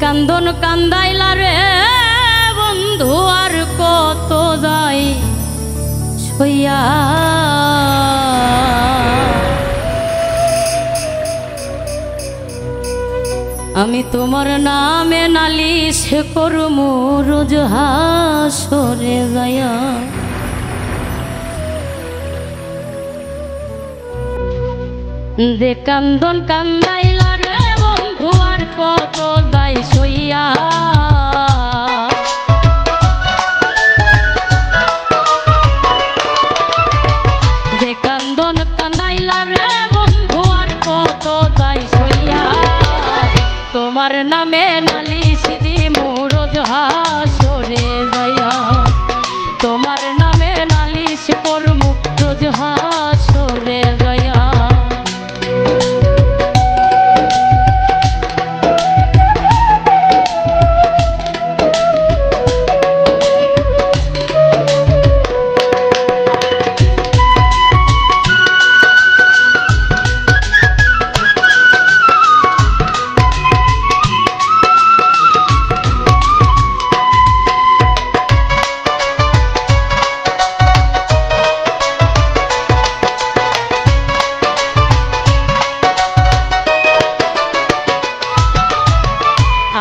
কান্দন কান্দাইলা রে বন্ধু আর কত যাই ছইয়া আমি তোমার নামে নালিশ করমু রোজ হাসরে যায়া দে কান্দন কান্দাইলা রে বন্ধু আর কত যাই ছইয়া দে কান্দন কান্দাইলা রে বন্ধু আর কত যাই ছইয়া তোমার নামে নালিশ দিমু রোজ হাসরে যায়া তোমার নামে নালিশ করমু রোজ হাসরে যায়া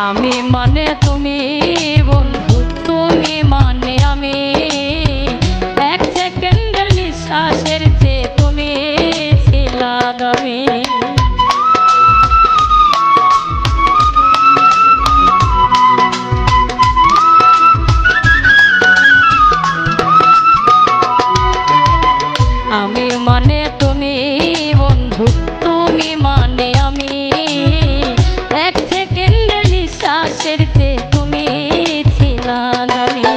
আমি মানে তুমি বন্ধু তুমি মানে আমি এক সেকেন্ডের নিঃশ্বাসের চেয়ে তুমি ছিলা দামি আমি মানে তুমি বন্ধু তুমি মানে আমি এক সেকেন্ডের নিঃশ্বাসের চেয়ে তুমি ছিলা দামি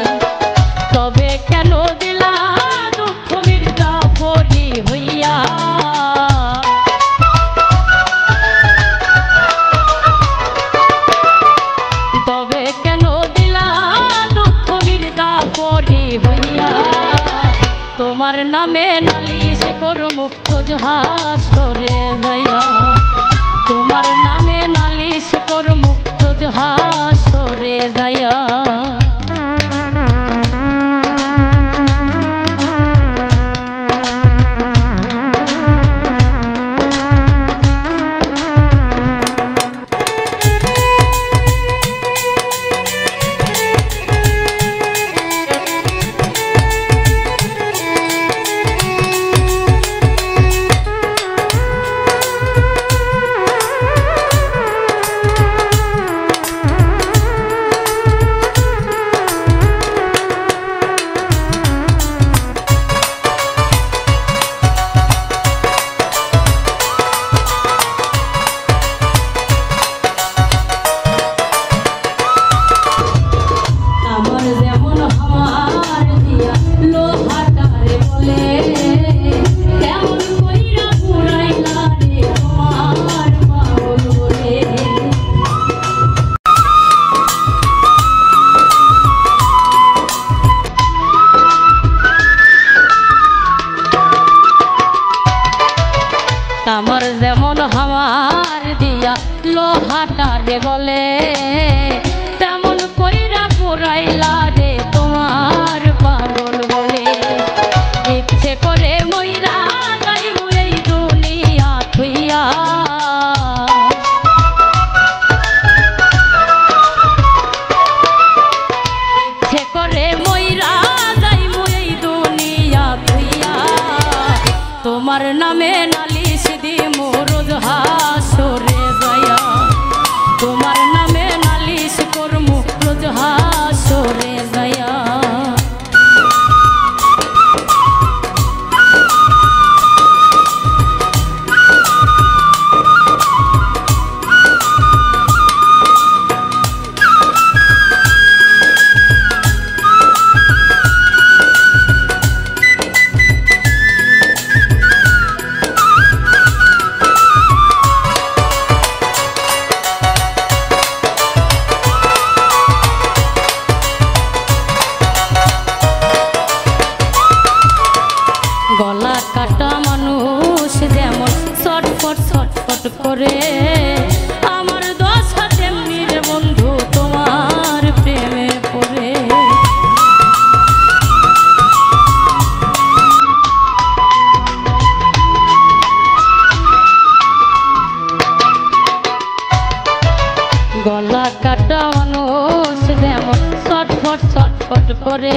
তবে কেন দিলা দুঃখ মির্জাফরি হইয়া তবে কেন দিলা দুঃখ মির্জাফরি হইয়া তোমার নামে নালিশ করমু রোজ হাসরে যায়া তোমার নামে নালিশ করমু রোজ হাসরে যায়া ছটফট ছটফট করে